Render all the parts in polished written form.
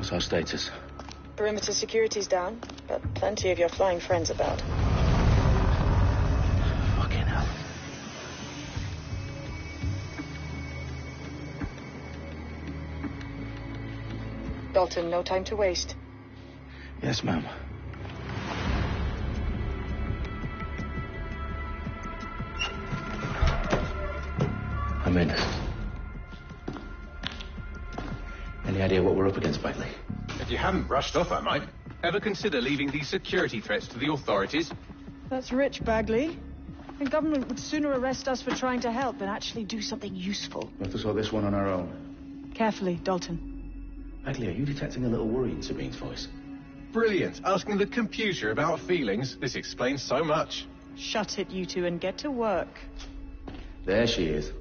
What's our status? Perimeter security's down, but plenty of your flying friends about. Fucking hell. Dalton, no time to waste. Yes, ma'am. I'm in. Any idea what we're up against, Bagley? If you hadn't rushed off, I might. Ever consider leaving these security threats to the authorities? That's rich, Bagley. The government would sooner arrest us for trying to help than actually do something useful. We have to sort this one on our own. Carefully, Dalton. Bagley, are you detecting a little worry in Sabine's voice? Brilliant. Asking the computer about feelings. This explains so much. Shut it, you two, and get to work. There she is.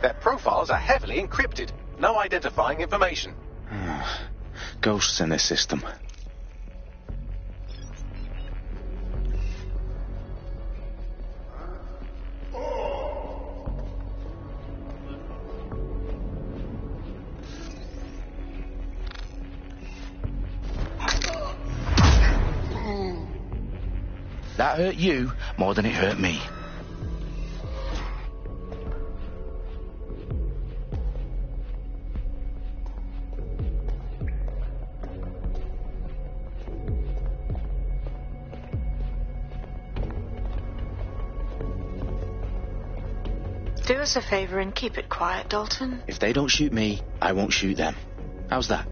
Their profiles are heavily encrypted. No identifying information. Ghosts in this system. That hurt you more than it hurt me. Do us a favor and keep it quiet, Dalton. If they don't shoot me, I won't shoot them. How's that?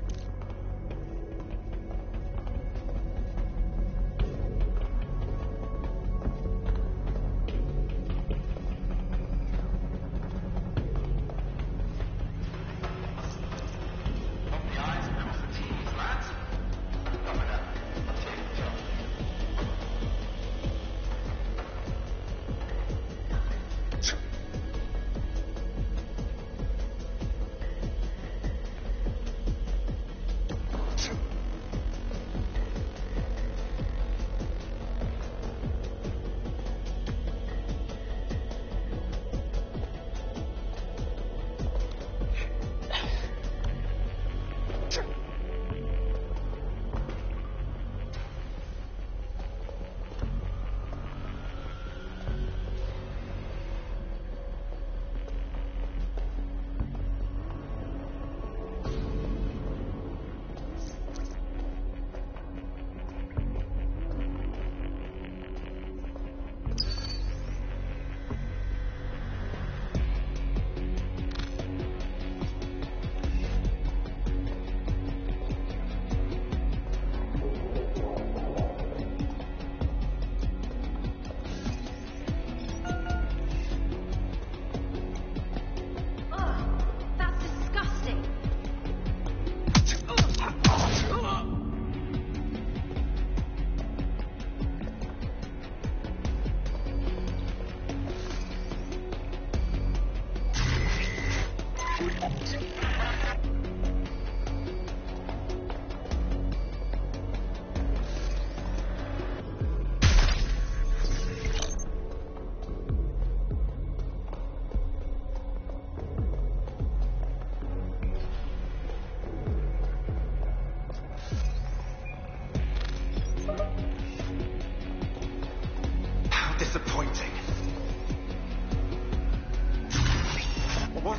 Disappointing. What?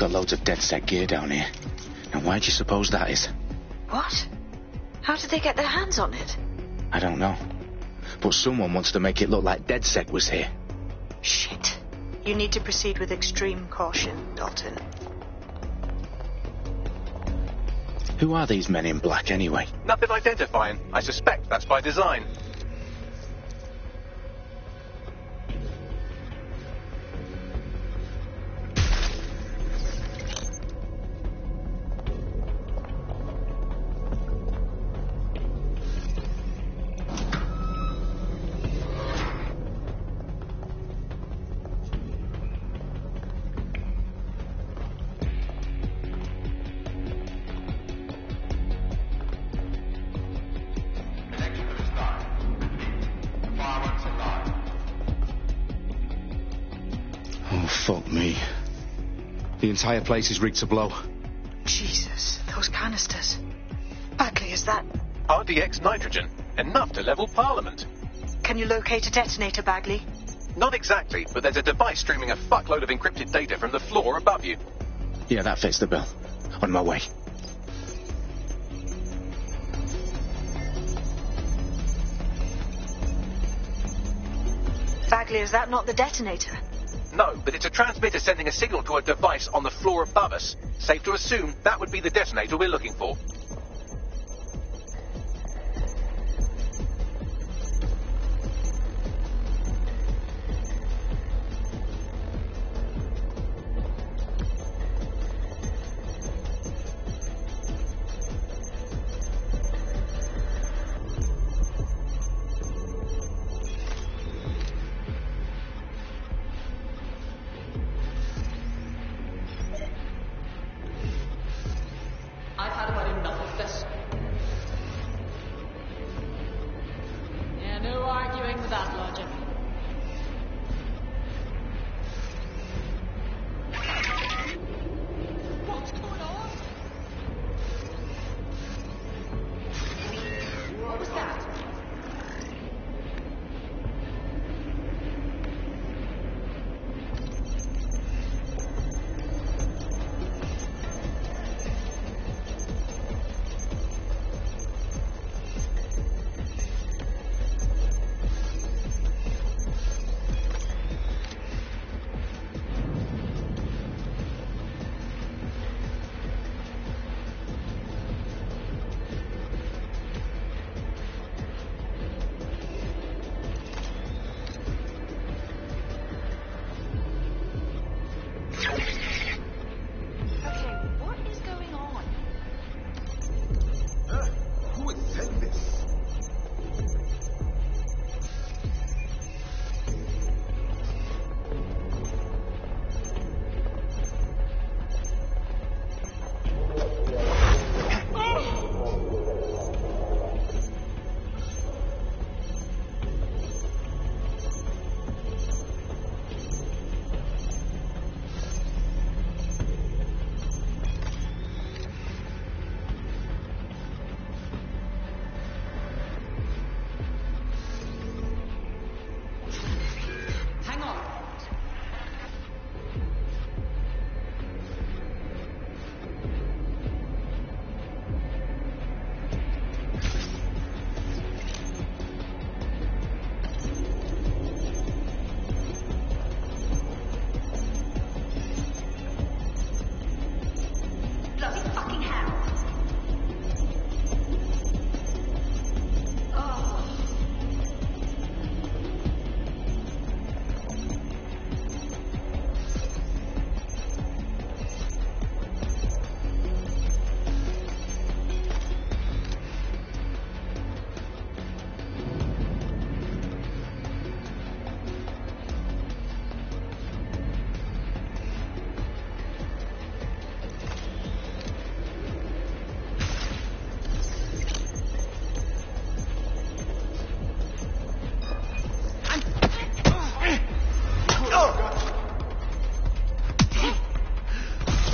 got loads of DedSec gear down here. And why do you suppose that is? What? How did they get their hands on it? I don't know. But someone wants to make it look like DedSec was here. Shit. You need to proceed with extreme caution, Dalton. Who are these men in black anyway? Nothing identifying. I suspect that's by design. Fuck me. The entire place is rigged to blow. Jesus, those canisters. Bagley, is that... RDX nitrogen. Enough to level Parliament. Can you locate a detonator, Bagley? Not exactly, but there's a device streaming a fuckload of encrypted data from the floor above you. Yeah, that fits the bill. On my way. Bagley, is that not the detonator? No, but it's a transmitter sending a signal to a device on the floor above us. Safe to assume that would be the detonator we're looking for. I've had about enough of this. Yeah, no arguing with that logic. What's going on? What was that?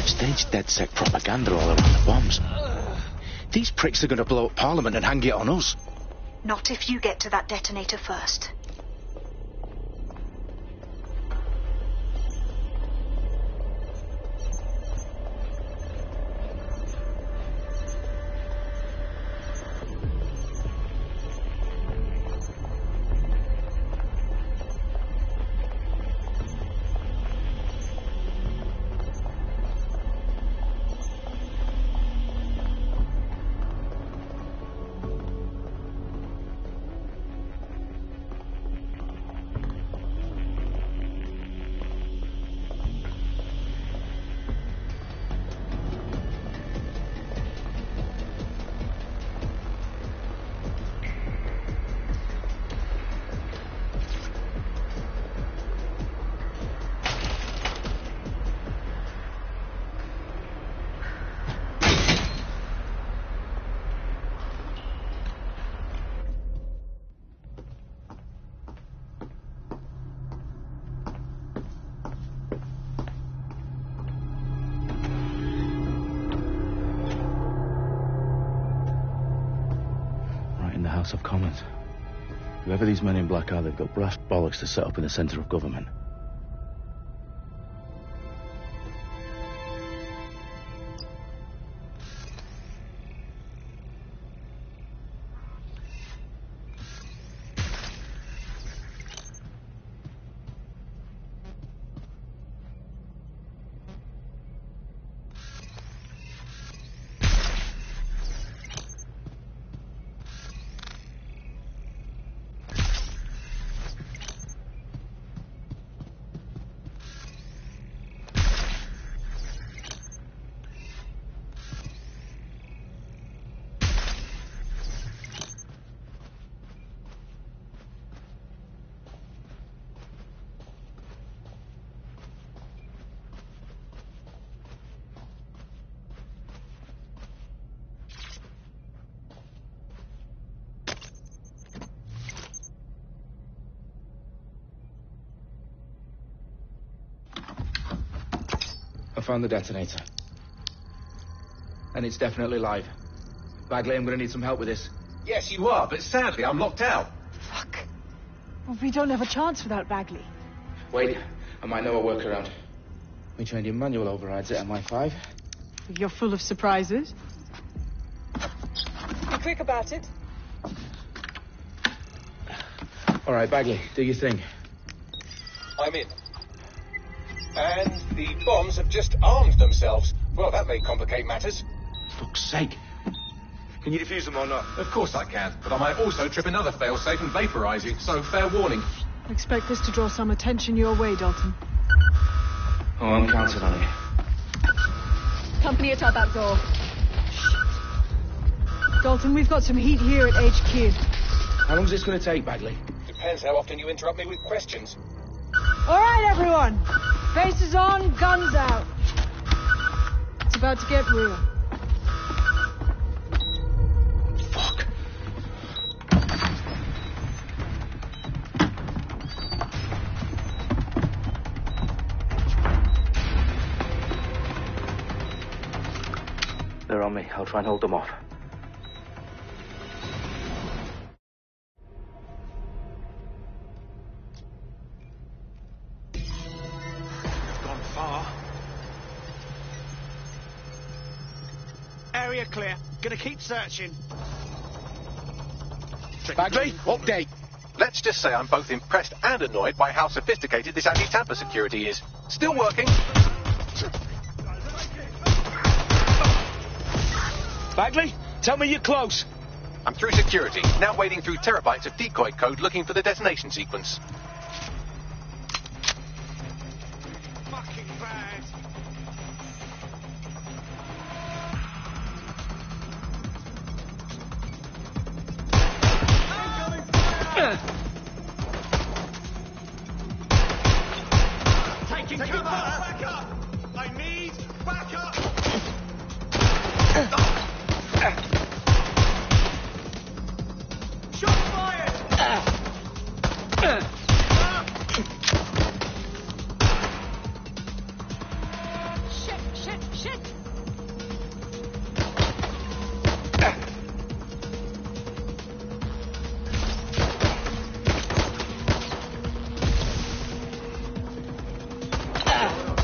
Staged DedSec propaganda all around the bombs. These pricks are going to blow up Parliament and hang it on us. Not if you get to that detonator first. House of Commons. Whoever these men in black are, they've got brass bollocks to set up in the centre of government. I found the detonator. And it's definitely live. Bagley, I'm gonna need some help with this. Yes, you are, but sadly, I'm locked out. Fuck. Well, we don't have a chance without Bagley. Wait, I might know a workaround. We trained in manual overrides at MI5. You're full of surprises. Be quick about it. All right, Bagley, do your thing. I'm in. And the bombs have just armed themselves. Well, that may complicate matters. Fuck's sake. Can you defuse them or not? Of course I can, but I might also trip another failsafe and vaporize you, so fair warning. Expect this to draw some attention your way, Dalton. Oh, I'm counting on it. Company at our back door. Dalton, we've got some heat here at HQ. How long is this going to take, Bagley? Depends how often you interrupt me with questions. All right, everyone. Faces on, guns out. It's about to get real. Fuck. They're on me. I'll try and hold them off. Gone far. Area clear. Gonna keep searching. Bagley, update. Let's just say I'm both impressed and annoyed by how sophisticated this anti-tamper security is. Still working. Bagley, tell me you're close. I'm through security, now wading through terabytes of decoy code looking for the detonation sequence. Fucking bad. Taking cover! Back up! I need backup! Shot fired! Shit!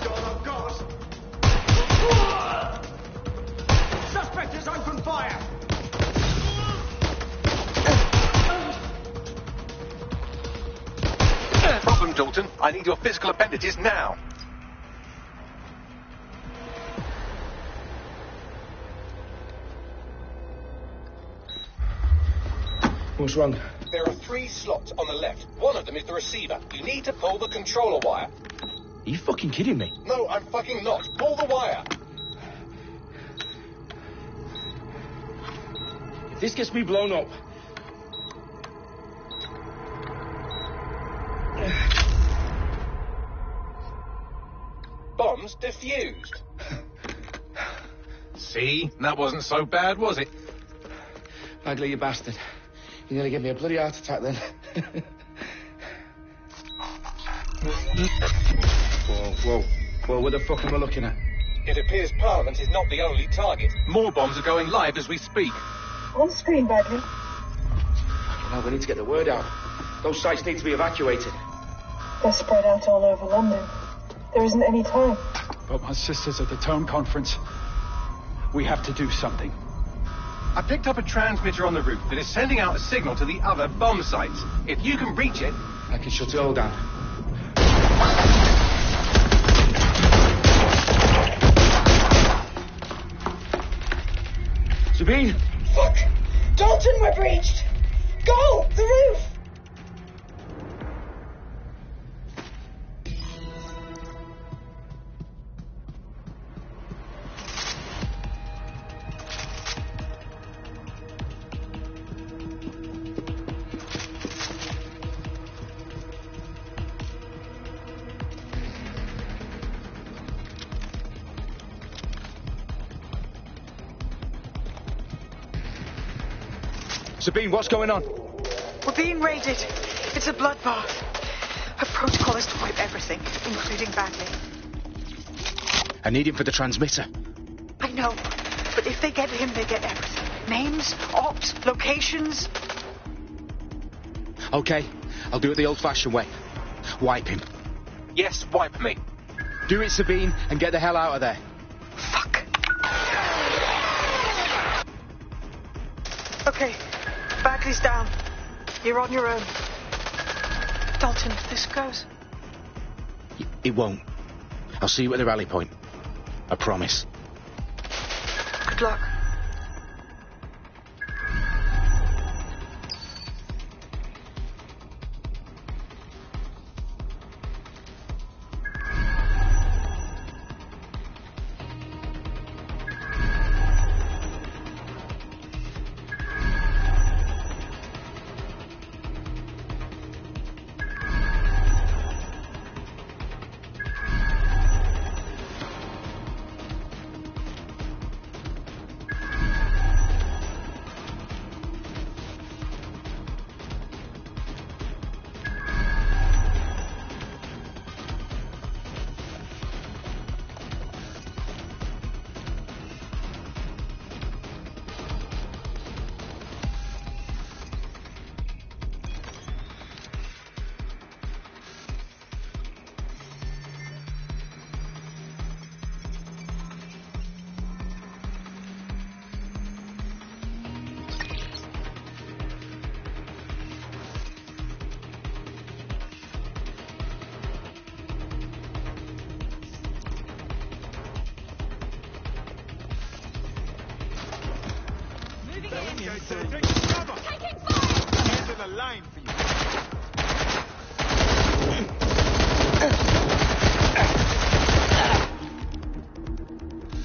Oh God! Suspect is open fire! Problem, Dalton. I need your physical appendages now. What's wrong? There are 3 slots on the left. One of them is the receiver. You need to pull the controller wire. Are you fucking kidding me? No, I'm fucking not. Pull the wire. If this gets me blown up... Bombs defused. See? That wasn't so bad, was it? Bagley, you bastard. You nearly gave me a bloody heart attack then. Whoa, what the fuck am I looking at? It appears Parliament is not the only target. More bombs are going live as we speak. On screen, Bagley. No, we need to get the word out. Those sites need to be evacuated. They're spread out all over London. There isn't any time. But my sister's at the Tone Conference. We have to do something. I picked up a transmitter on the roof that is sending out a signal to the other bomb sites. If you can reach it... I can shut it all down. Sabine! Fuck! Dalton, we're breached! Go! The roof! Sabine, what's going on? We're being raided. It's a bloodbath. Her protocol is to wipe everything, including Bagley. I need him for the transmitter. I know, but if they get him, they get everything. Names, ops, locations. Okay, I'll do it the old-fashioned way. Wipe him. Yes, wipe me. Do it, Sabine, and get the hell out of there. Fuck. Okay, Bagley's down. You're on your own. Dalton, if this goes... It won't. I'll see you at the rally point. I promise. Good luck.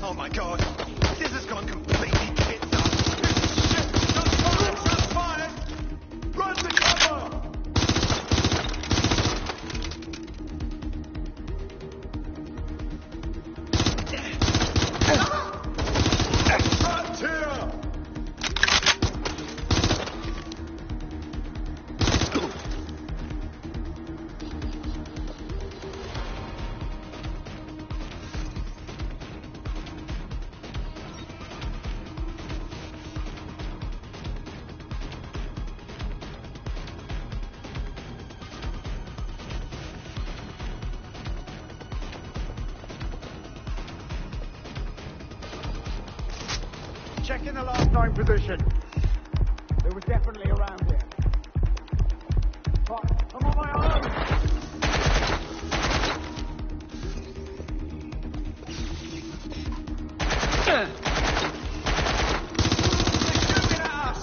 Oh my god, this has gone completely tits up. This is shit! Shots fired! Shots fired! Run to cover! Frontier! Checking the last known position. They were definitely around here. Right, I'm on my own! They're shooting at us!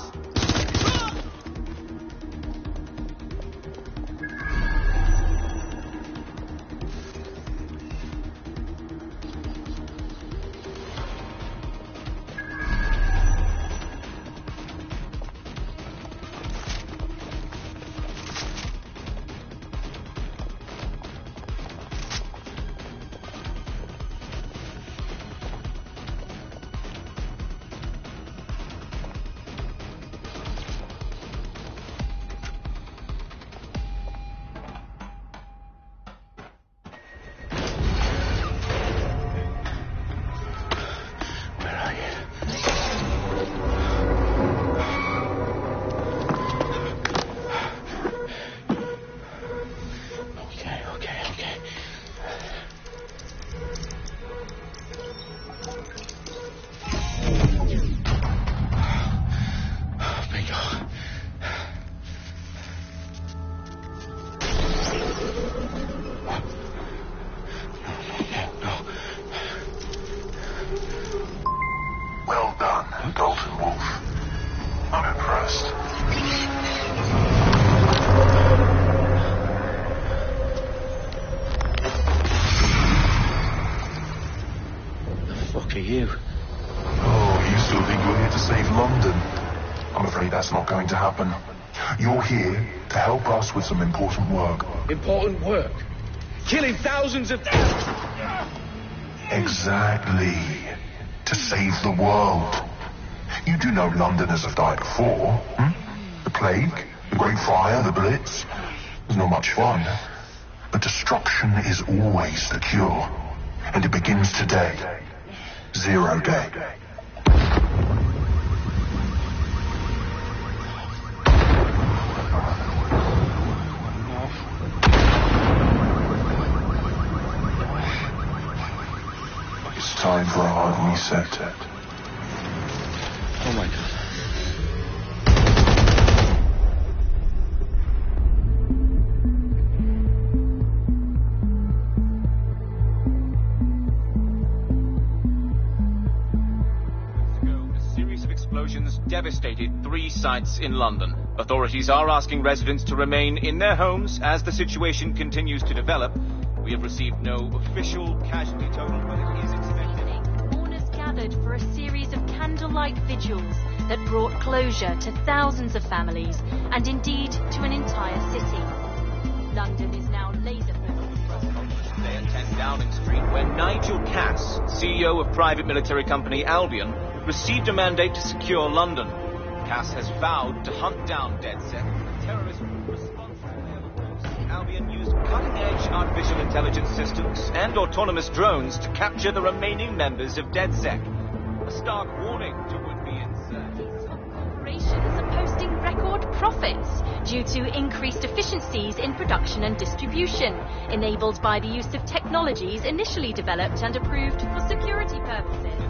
here to save London. I'm afraid that's not going to happen. You're here to help us with some important work. Important work? Killing thousands of... Exactly. To save the world. You do know Londoners have died before, hmm? The plague, the Great Fire, the Blitz. It's not much fun. But destruction is always the cure. And it begins today. 0 day. It's time for a hard reset. Oh my God. Explosions devastated 3 sites in London. Authorities are asking residents to remain in their homes as the situation continues to develop. We have received no official casualty total, but it is expected. Mourners gathered for a series of candlelight vigils that brought closure to thousands of families and indeed to an entire city. London is now laser-focused. Today at 10 Downing Street, where Nigel Cass, CEO of private military company Albion, received a mandate to secure London. Cass has vowed to hunt down DedSec, the terrorist responsible. Albion used cutting-edge artificial intelligence systems and autonomous drones to capture the remaining members of DedSec. A stark warning to would-be insurgents. Corporations are posting record profits due to increased efficiencies in production and distribution, enabled by the use of technologies initially developed and approved for security purposes.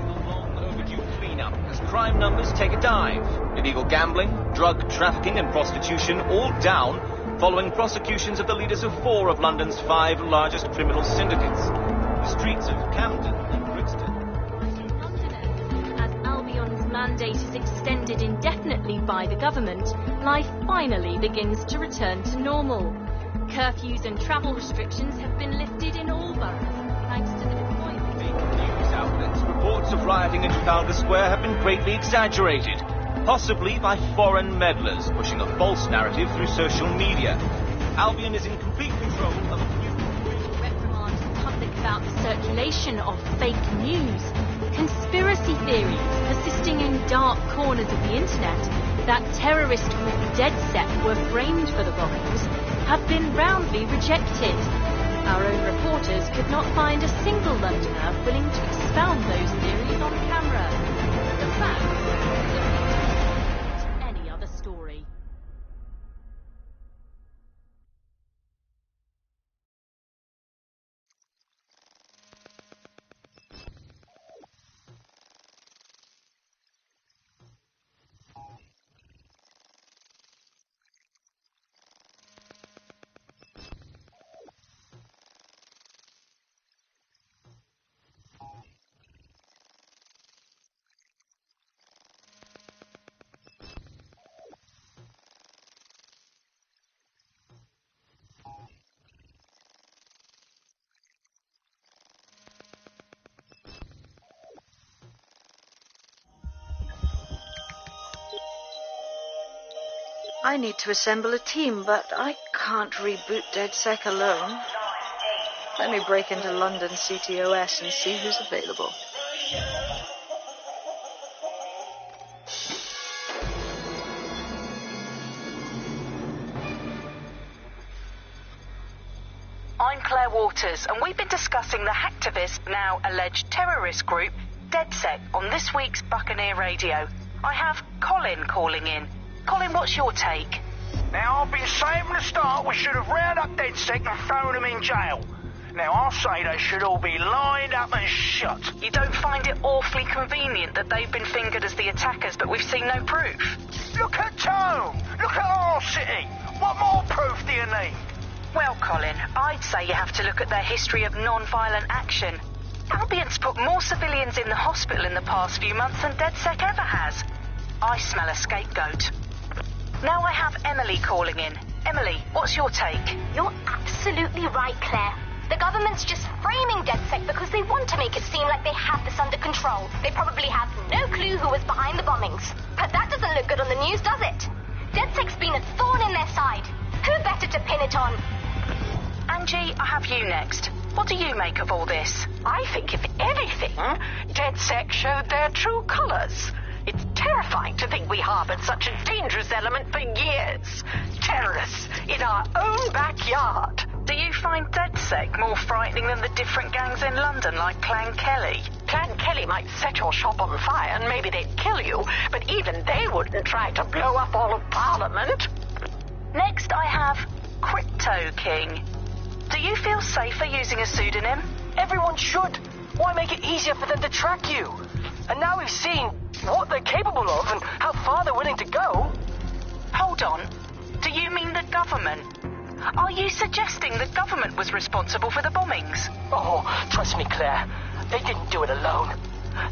As crime numbers take a dive. Illegal gambling, drug trafficking and prostitution all down following prosecutions of the leaders of 4 of London's 5 largest criminal syndicates. The streets of Camden and Brixton. Londoners, as Albion's mandate is extended indefinitely by the government, life finally begins to return to normal. Curfews and travel restrictions have been lifted in all boroughs, thanks to the deployment. News outlets, reports of rioting in Trafalgar Square have been greatly exaggerated, possibly by foreign meddlers pushing a false narrative through social media. Albion is in complete control of reprimand the public about the circulation of fake news, conspiracy theories persisting in dark corners of the internet that terrorist group DedSec were framed for the bombings have been roundly rejected. Our own reporters could not find a single Londoner willing to expound those theories on camera. The facts don't any other story. I need to assemble a team, but I can't reboot DedSec alone. Let me break into London CTOS and see who's available. I'm Claire Waters, and we've been discussing the hacktivist, now alleged terrorist group, DedSec, on this week's Buccaneer Radio. I have Colin calling in. Colin, what's your take? Now, I've been saying from the start we should have rounded up DedSec and thrown them in jail. Now, I'll say they should all be lined up and shot. You don't find it awfully convenient that they've been fingered as the attackers, but we've seen no proof? Look at Tone! Look at our city! What more proof do you need? Well, Colin, I'd say you have to look at their history of non-violent action. Albion's put more civilians in the hospital in the past few months than DedSec ever has. I smell a scapegoat. Now I have Emily calling in. Emily, what's your take? You're absolutely right, Claire. The government's just framing DedSec because they want to make it seem like they have this under control. They probably have no clue who was behind the bombings. But that doesn't look good on the news, does it? DedSec's been a thorn in their side. Who better to pin it on? Angie, I have you next. What do you make of all this? I think, if anything, DedSec showed their true colors. It's terrifying to think we harbored such a dangerous element for years. Terrorists in our own backyard. Do you find DedSec more frightening than the different gangs in London, like Clan Kelly? Clan Kelly might set your shop on fire and maybe they'd kill you, but even they wouldn't try to blow up all of Parliament. Next, I have Crypto King. Do you feel safer using a pseudonym? Everyone should. Why make it easier for them to track you? And now we've seen what they're capable of and how far they're willing to go. Hold on. Do you mean the government? Are you suggesting the government was responsible for the bombings? Oh, trust me, Claire. They didn't do it alone.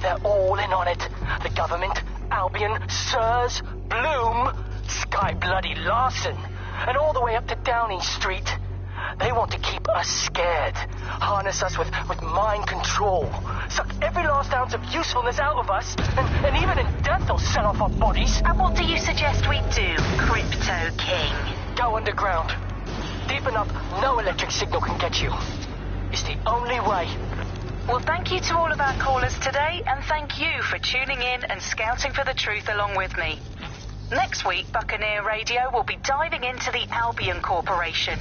They're all in on it. The government, Albion, Sirs, Bloom, Sky Bloody Larson, and all the way up to Downing Street. They want to keep us scared, harness us with mind control, suck every last ounce of usefulness out of us, and even in death they'll sell off our bodies. And what do you suggest we do, Crypto King? Go underground. Deep enough, no electric signal can get you. It's the only way. Well, thank you to all of our callers today, and thank you for tuning in and scouting for the truth along with me. Next week, Buccaneer Radio will be diving into the Albion Corporation.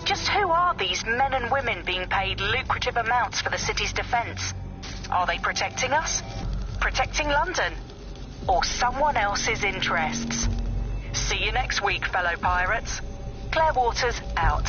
Just who are these men and women being paid lucrative amounts for the city's defence? Are they protecting us? Protecting London? Or someone else's interests? See you next week, fellow pirates. Claire Waters, out.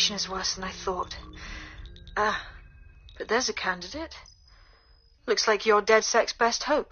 Is worse than I thought. But there's a candidate. Looks like you're DedSec's best hope.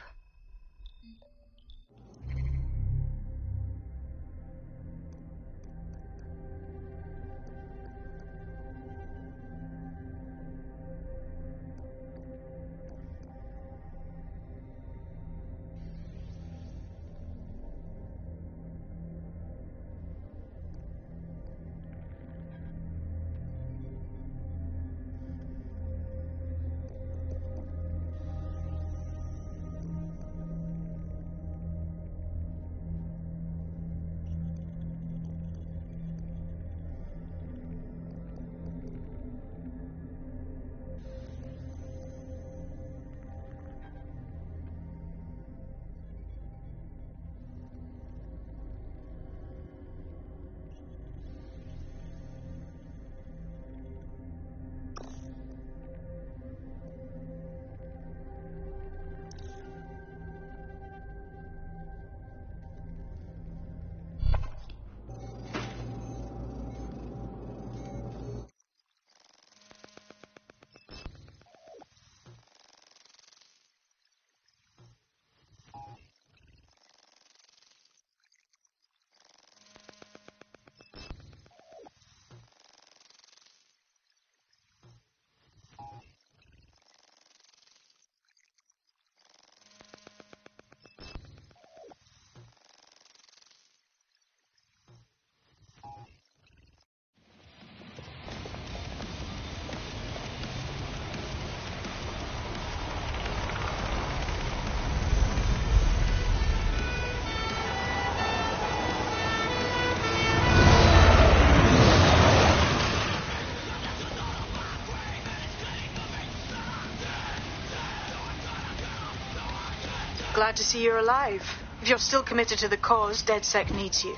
glad to see you're alive. If you're still committed to the cause, DedSec needs you.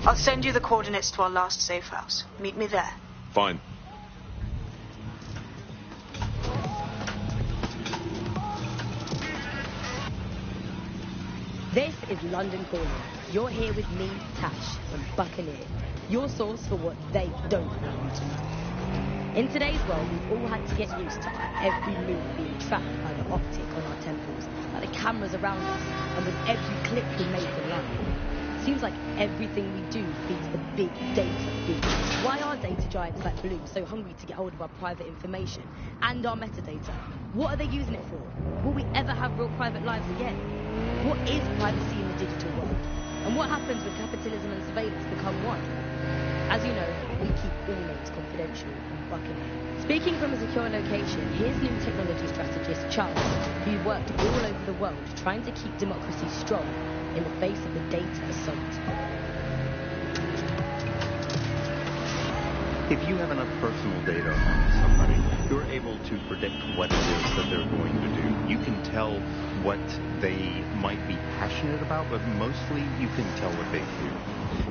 I'll send you the coordinates to our last safe house. Meet me there. Fine. This is London Calling. You're here with me, Tash, from Buccaneer. Your source for what they don't want you to know. In today's world, we've all had to get used to our every move being tracked by the optic on our temples, by the cameras around us, and with every click we make online. Seems like everything we do feeds the big data beast. Why are data giants like Bloom so hungry to get hold of our private information and our metadata? What are they using it for? Will we ever have real private lives again? What is privacy in the digital world? And what happens when capitalism and surveillance become one? As you know, we keep all names confidential on Buccaneer. Speaking from a secure location, here's new technology strategist Charles, who worked all over the world trying to keep democracy strong in the face of the data assault. If you have enough personal data on somebody, you're able to predict what it is that they're going to do. You can tell what they might be passionate about, but mostly you can tell what they feel.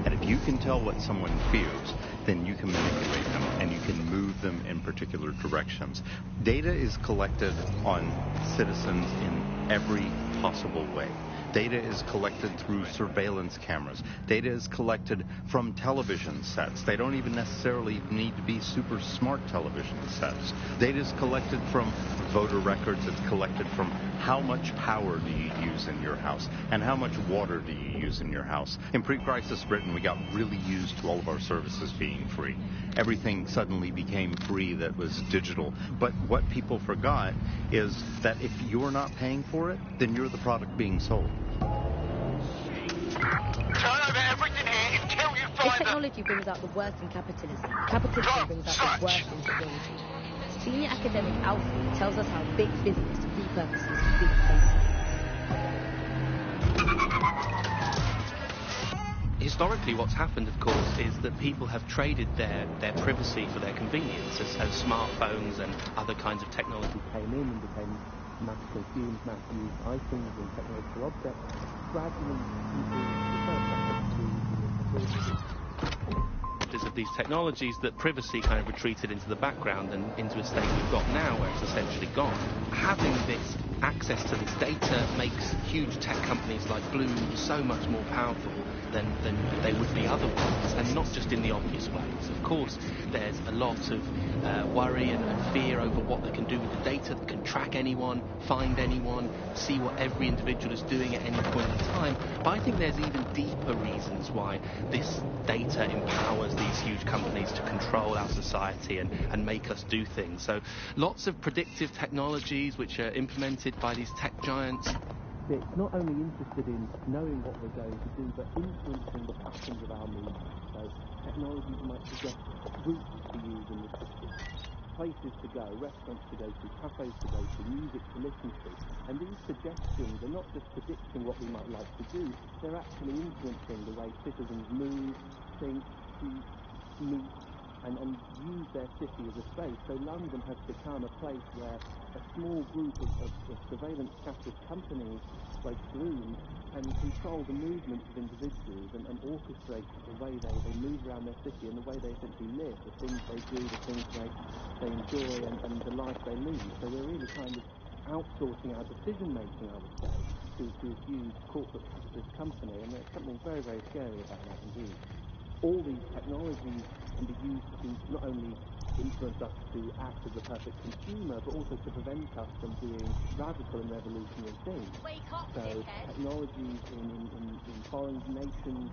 And if you can tell what someone feels, then you can manipulate them and you can move them in particular directions. Data is collected on citizens in every possible way. Data is collected through surveillance cameras. Data is collected from television sets. They don't even necessarily need to be super smart television sets. Data is collected from voter records. It's collected from how much power do you use in your house and how much water do you use in your house. In pre-crisis Britain, we got really used to all of our services being free. Everything suddenly became free that was digital. But what people forgot is that if you're not paying for it, then you're the product being sold. Turn over everything here until you If find them. technology brings out the worst in capitalism, capitalism brings out the worst in technology. Senior academic Alfie tells us how big business repurposes big data. Historically, what's happened, of course, is that people have traded their privacy for their convenience as smartphones and other kinds of technology came in and became mass consumed, mass used items and technological objects. Gradually, people of these technologies, that privacy kind of retreated into the background and into a state we've got now where it's essentially gone. Having this access to this data makes huge tech companies like Bloom so much more powerful than they would be otherwise, and not just in the obvious ways. Of course, there's a lot of worry and fear over what they can do with the data. They can track anyone, find anyone, see what every individual is doing at any point in time. But I think there's even deeper reasons why this data empowers these huge companies to control our society and make us do things. So lots of predictive technologies which are implemented by these tech giants. It's not only interested in knowing what we're going to do, but influencing the patterns of our movements. So technologies might suggest routes to use in the city, places to go, restaurants to go to, cafes to go to, music to listen to. And these suggestions are not just predicting what we might like to do, they're actually influencing the way citizens move, think, speak, meet, and use their city as a space. So London has become a place where a small group of surveillance captured companies like Bloom can control the movements of individuals and orchestrate the way they move around their city and the way they essentially live, the things they do, the things they enjoy and the life they lead. So we're really kind of outsourcing our decision making, I would say, to a huge corporate capitalist company, and there's something very, very scary about that indeed. All these technologies can be used to not only influence us to act as a perfect consumer, but also to prevent us from doing radical and revolutionary things. So technologies in foreign nations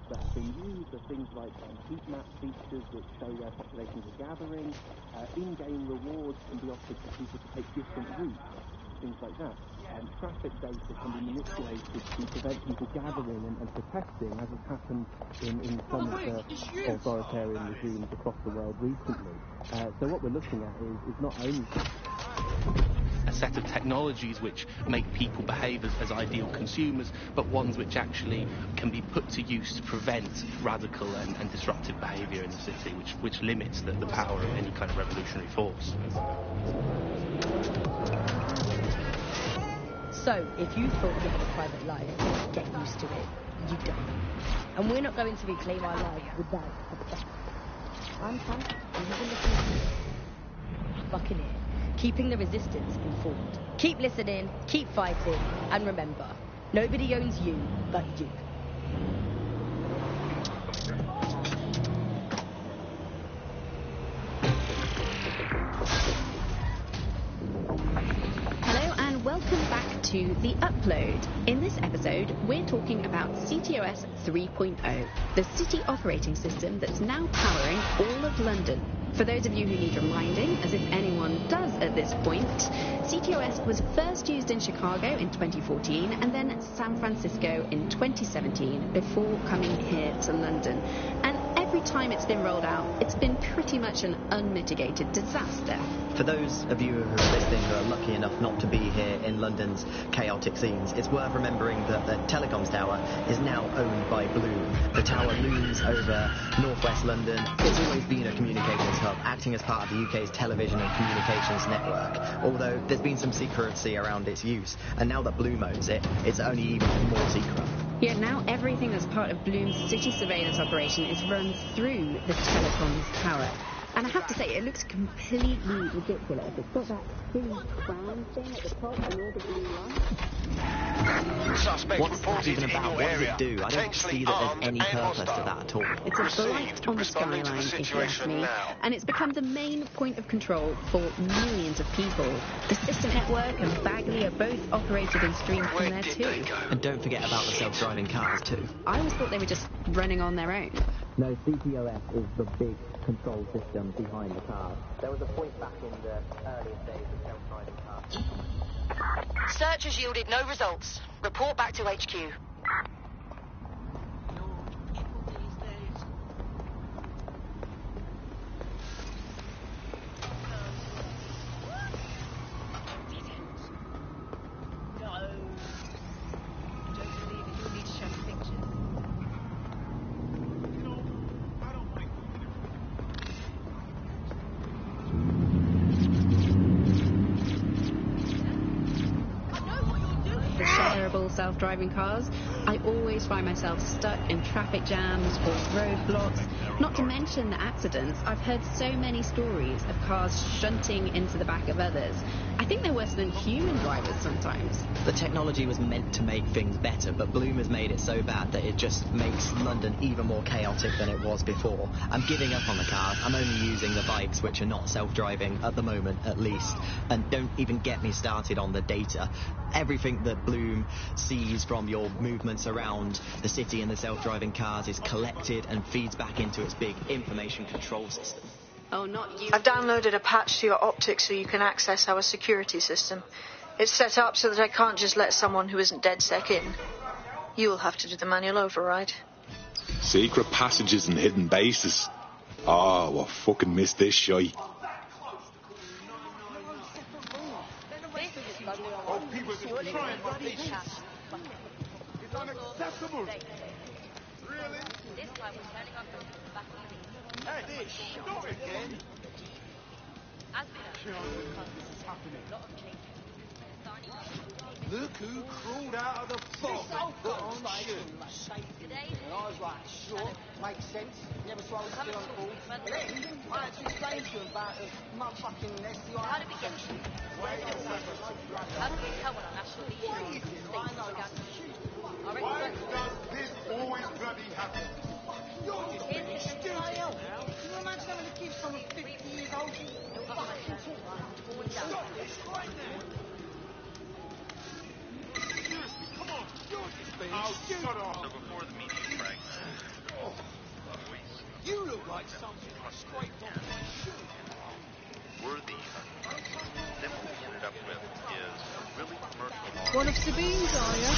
that have been used are things like heat map features which show where populations are gathering. In-game rewards can be offered to people to take different routes, things like that. Traffic data can be manipulated to prevent people gathering and protesting, as has happened in some of the authoritarian regimes across the world recently. So what we're looking at is not only a set of technologies which make people behave as ideal consumers, but ones which actually can be put to use to prevent radical and disruptive behaviour in the city, which limits the power of any kind of revolutionary force. So, if you thought you had a private life, get used to it. You don't. And we're not going to reclaim our lives without a fight. I'm Sam, and you've been listening to Buccaneer, keeping the resistance informed. Keep listening, keep fighting, and remember, nobody owns you but you. Welcome back to The Upload. In this episode, we're talking about CTOS 3.0, the city operating system that's now powering all of London. For those of you who need reminding, as if anyone does at this point, CTOS was first used in Chicago in 2014 and then San Francisco in 2017 before coming here to London. And every time it's been rolled out, it's been pretty much an unmitigated disaster. For those of you who are listening who are lucky enough not to be here in London's chaotic scenes, it's worth remembering that the telecoms tower is now owned by Bloom. The tower looms over northwest London. It's always been a communications hub, acting as part of the UK's television and communications network, although there's been some secrecy around its use, and now that Bloom owns it, it's only even more secret. Yeah, now everything that's part of Bloom's city surveillance operation is run through the telecoms tower. And I have to say, it looks completely ridiculous. It's got that silly crown thing at the top and all the blue lights. What's that even about? What does it do? I don't see that there's any purpose to that at all. It's a blight on the skyline, if you ask me. And it's become the main point of control for millions of people. The System Network and Bagley are both operated and streamed from there too. And don't forget about the self-driving cars too. I always thought they were just running on their own. No, CTOS is the big control system behind the car. There was a point back in the earliest days of self-driving cars. Search has yielded no results. Report back to HQ. Self-driving cars, I always find myself stuck in traffic jams or roadblocks, not to mention the accidents. I've heard so many stories of cars shunting into the back of others. I think they're worse than human drivers sometimes. The technology was meant to make things better, but Bloom has made it so bad that it just makes London even more chaotic than it was before. I'm giving up on the cars. I'm only using the bikes, which are not self-driving at the moment, at least. And don't even get me started on the data. Everything that Bloom sees from your movements around the city and the self-driving cars is collected and feeds back into its big information control system. Oh, not you. I've downloaded a patch to your optics so you can access our security system. It's set up so that I can't just let someone who isn't DedSec in. You'll have to do the manual override. Secret passages and hidden bases. Oh, I fucking missed this shy. Oh, people are just trying my patience. It's unacceptable. Really? This time we're turning up from the back of the Hey, not again. As we know, this is happening. A lot of changes. Look who crawled out of the fog and put on shoes. Today, and I was like, sure, makes sense. Never swallowed still on board. Then I had to explain to him about the motherfucking SDI. How did we get to How do we tell when our national leader Why does this always bloody happen? You're just being stupid. Can you imagine having a kid from 50 years old? Stop this right now. Seriously, come on. You're just being stupid. Shut up. Before the meeting breaks. You look like something scraped off my shoe. Worthy. Then what we ended up with is a really commercial. One of Sabine's, are you?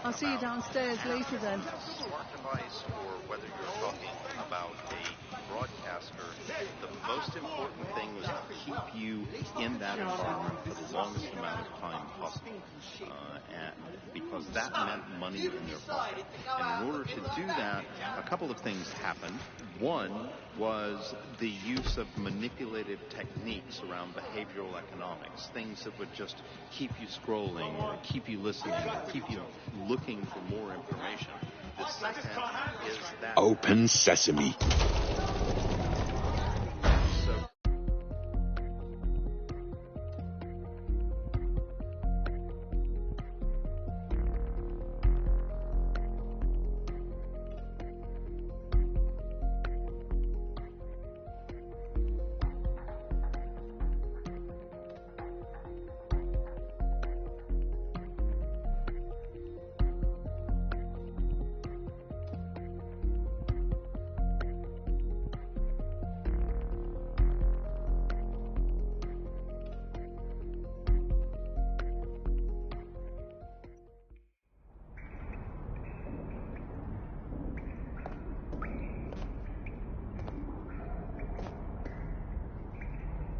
I'll see you downstairs later then. Smart device, or whether you're talking about a broadcaster, the most important thing was to keep you in that environment for the longest amount of time possible, because that meant money in their pocket. And in order to do that, a couple of things happened. One was the use of manipulative techniques around behavioral economics, things that would just keep you scrolling or keep you listening or keep you looking for more information. The second is that... Open sesame.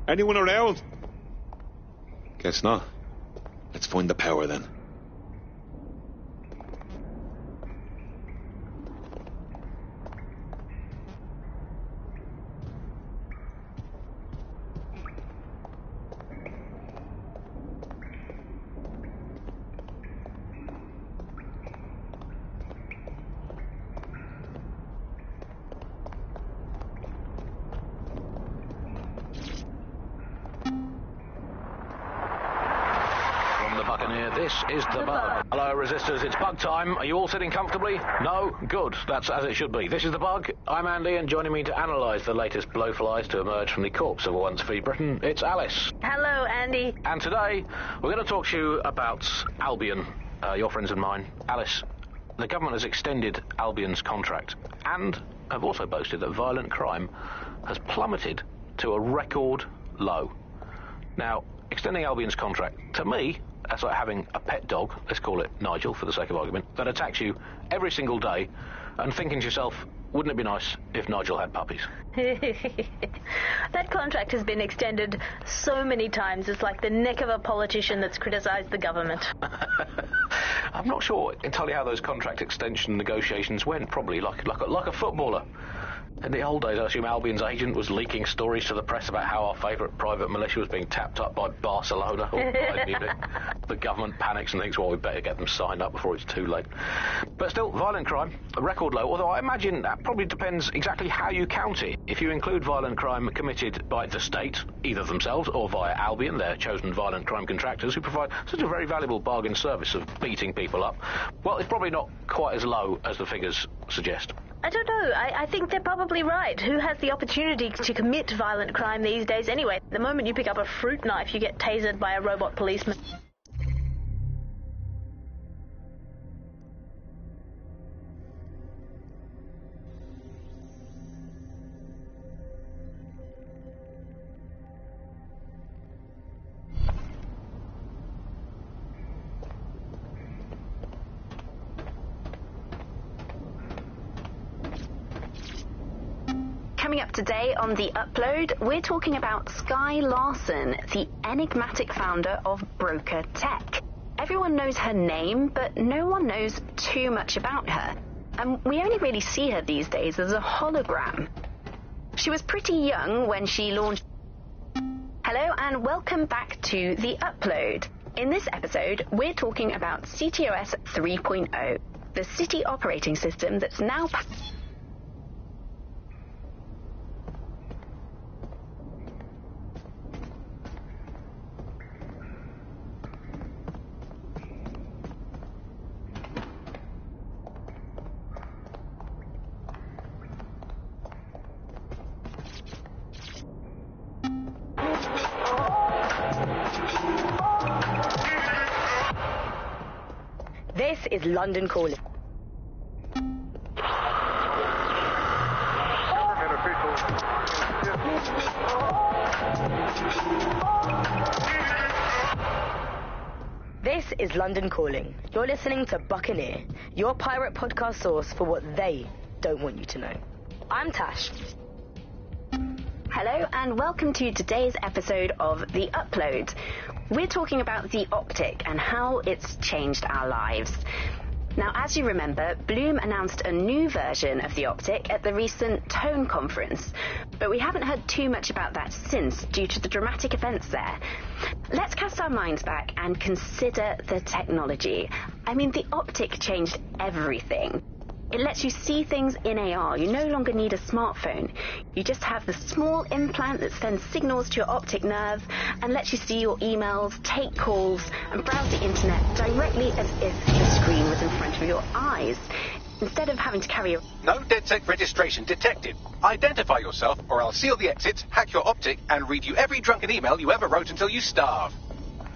Anyone around? Guess not. Let's find the power then. This is the Bug. Hello, Resistors, it's Bug time. Are you all sitting comfortably? No? Good. That's as it should be. This is the Bug. I'm Andy, and joining me to analyse the latest blowflies to emerge from the corpse of a once free Britain, it's Alice. Hello, Andy. And today, we're going to talk to you about Albion, your friends and mine. Alice, the government has extended Albion's contract, and have also boasted that violent crime has plummeted to a record low. Now, extending Albion's contract, to me, that's like having a pet dog, let's call it Nigel for the sake of argument, that attacks you every single day and thinking to yourself, wouldn't it be nice if Nigel had puppies? That contract has been extended so many times, it's like the neck of a politician that's criticised the government. I'm not sure entirely how those contract extension negotiations went, probably like a footballer. In the old days, I assume Albion's agent was leaking stories to the press about how our favourite private militia was being tapped up by Barcelona or Bayern Munich. The government panics and thinks, well, we better get them signed up before it's too late. But still, violent crime, a record low, although I imagine that probably depends exactly how you count it. If you include violent crime committed by the state, either themselves or via Albion, their chosen violent crime contractors who provide such a very valuable bargain service of beating people up, well, it's probably not quite as low as the figures suggest. I don't know. I think they're probably right. Who has the opportunity to commit violent crime these days anyway? The moment you pick up a fruit knife, you get tasered by a robot policeman. Coming up today on The Upload, we're talking about Skye Larson, the enigmatic founder of Broker Tech. Everyone knows her name, but no one knows too much about her. And we only really see her these days as a hologram. She was pretty young when she launched... Hello and welcome back to The Upload. In this episode, we're talking about CTOS 3.0, the city operating system that's now... This is London Calling. This is London Calling. You're listening to Buccaneer, your pirate podcast source for what they don't want you to know. I'm Tash. Hello and welcome to today's episode of The Upload. We're talking about the optic and how it's changed our lives. Now, as you remember, Bloom announced a new version of the optic at the recent Tone conference, but we haven't heard too much about that since due to the dramatic events there. Let's cast our minds back and consider the technology. I mean, the optic changed everything. It lets you see things in AR. You no longer need a smartphone. You just have the small implant that sends signals to your optic nerve and lets you see your emails, take calls, and browse the internet directly as if the screen was in front of your eyes, instead of having to carry a... No DedSec registration detected. Identify yourself, or I'll seal the exits, hack your optic, and read you every drunken email you ever wrote until you starve.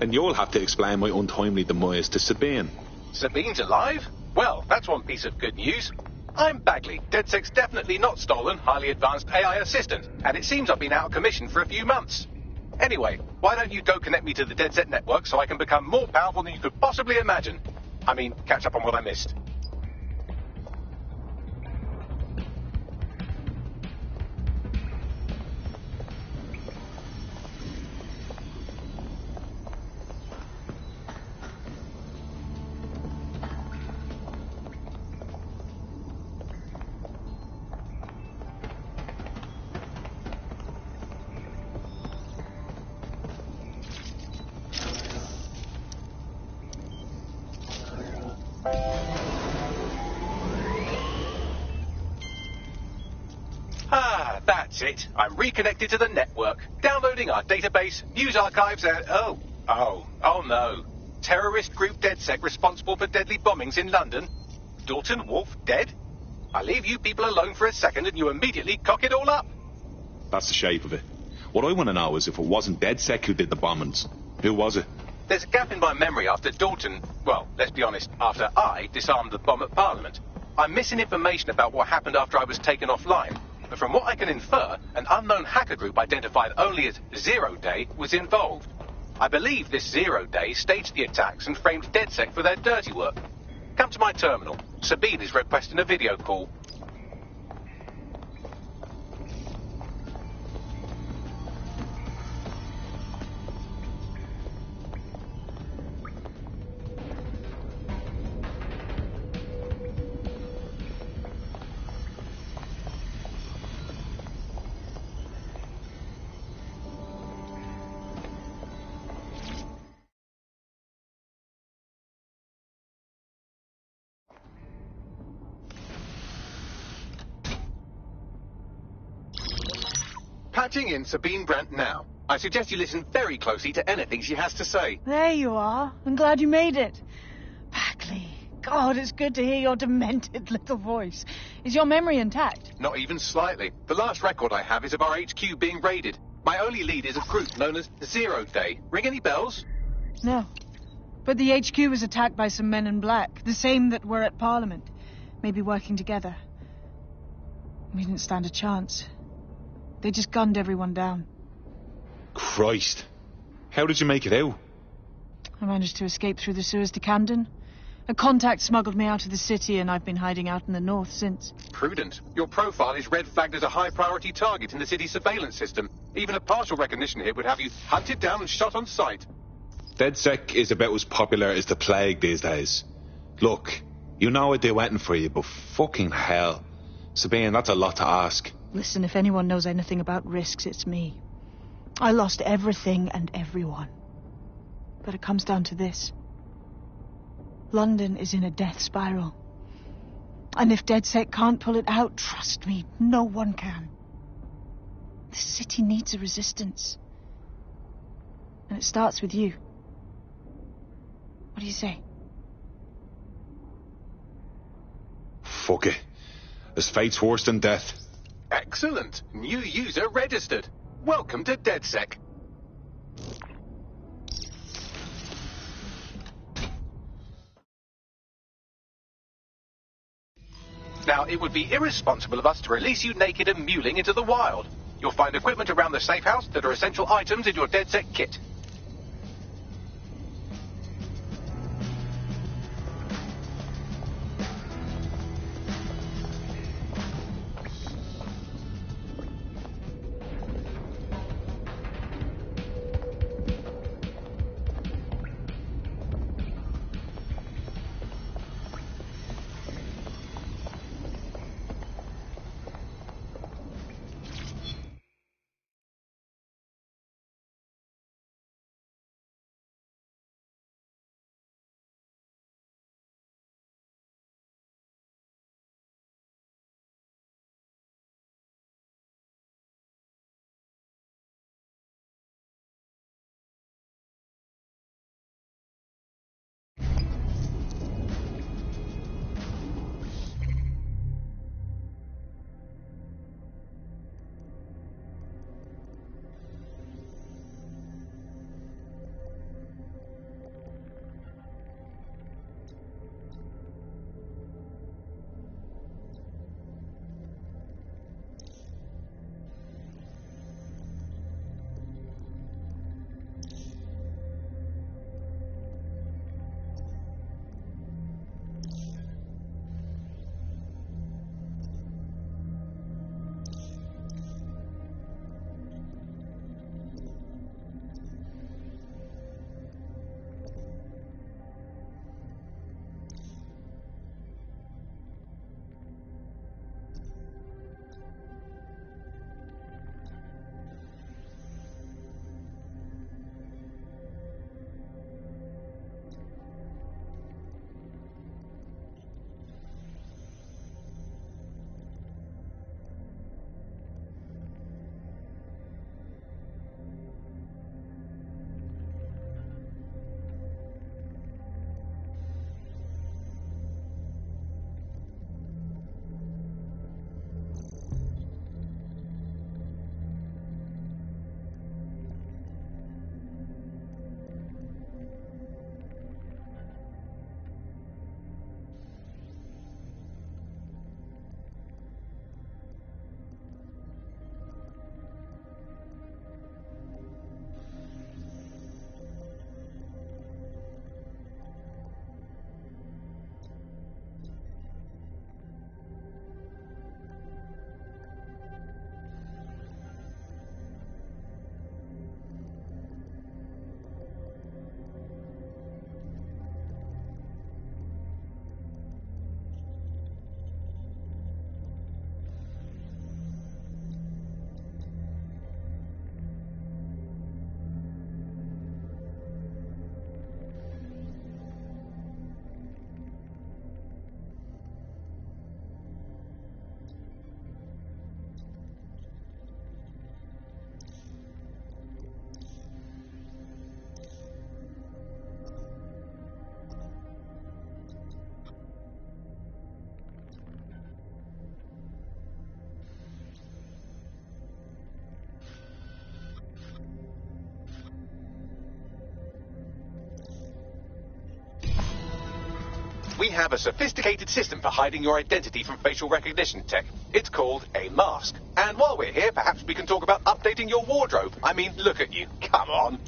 And you'll have to explain my untimely demise to Sabine. Sabine's alive? Well, that's one piece of good news. I'm Bagley, DedSec's definitely not stolen, highly advanced AI assistant, and it seems I've been out of commission for a few months. Anyway, why don't you go connect me to the DedSec network so I can become more powerful than you could possibly imagine? I mean, catch up on what I missed. Ah, that's it. I'm reconnected to the network, downloading our database, news archives, and... Oh no. Terrorist group DedSec responsible for deadly bombings in London? Dalton Wolf dead? I leave you people alone for a second and you immediately cock it all up. That's the shape of it. What I want to know is if it wasn't DedSec who did the bombings, who was it? There's a gap in my memory after Dalton... Well, let's be honest, after I disarmed the bomb at Parliament. I'm missing information about what happened after I was taken offline. But from what I can infer, an unknown hacker group identified only as Zero Day was involved. I believe this Zero Day staged the attacks and framed DedSec for their dirty work. Come to my terminal. Sabine is requesting a video call. Patching in Sabine Brandt now. I suggest you listen very closely to anything she has to say. There you are. I'm glad you made it. Bagley, God, it's good to hear your demented little voice. Is your memory intact? Not even slightly. The last record I have is of our HQ being raided. My only lead is a group known as Zero Day. Ring any bells? No. But the HQ was attacked by some men in black, the same that were at Parliament. Maybe working together. We didn't stand a chance. They just gunned everyone down. Christ. How did you make it out? I managed to escape through the sewers to Camden. A contact smuggled me out of the city, and I've been hiding out in the north since. Prudent. Your profile is red flagged as a high-priority target in the city's surveillance system. Even a partial recognition here would have you hunted down and shot on sight. DedSec is about as popular as the plague these days. Look, you know I'd do anything for you, but fucking hell. Sabine, that's a lot to ask. Listen, if anyone knows anything about risks, it's me. I lost everything and everyone. But it comes down to this. London is in a death spiral. And if DedSec can't pull it out, trust me, no one can. The city needs a resistance. And it starts with you. What do you say? Fuck it. As fate's worse than death. Excellent. New user registered. Welcome to DedSec. Now, it would be irresponsible of us to release you naked and mewling into the wild. You'll find equipment around the safe house that are essential items in your DedSec kit. we have a sophisticated system for hiding your identity from facial recognition tech. It's called a mask. And while we're here, perhaps we can talk about updating your wardrobe. I mean, look at you. Come on.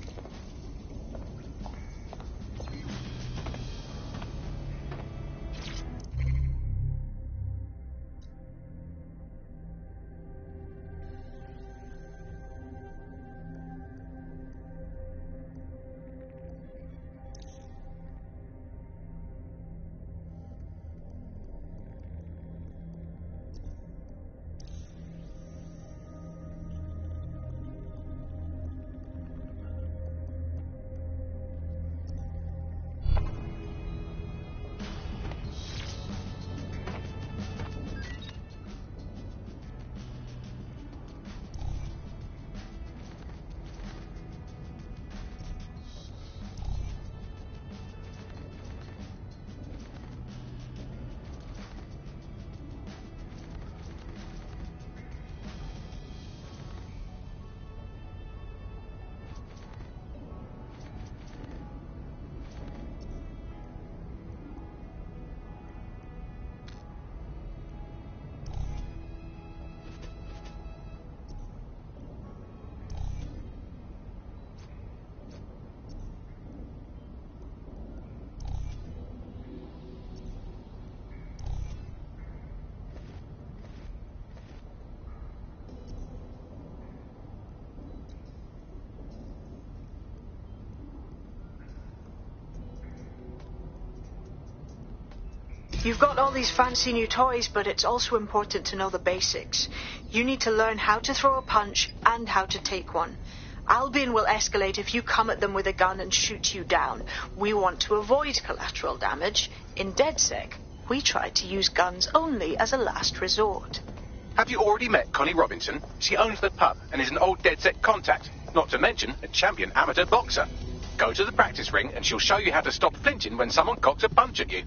You've got all these fancy new toys, but it's also important to know the basics. You need to learn how to throw a punch and how to take one. Albion will escalate if you come at them with a gun and shoot you down. We want to avoid collateral damage. In DedSec, we try to use guns only as a last resort. Have you already met Connie Robinson? She owns the pub and is an old DedSec contact, not to mention a champion amateur boxer. Go to the practice ring and she'll show you how to stop flinching when someone cocks a punch at you.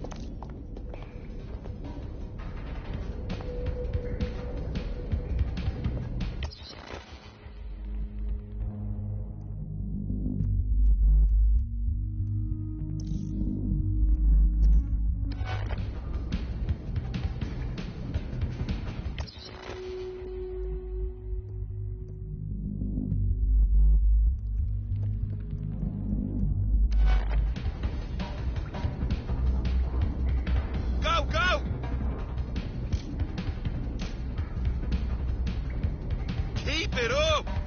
Keep it up!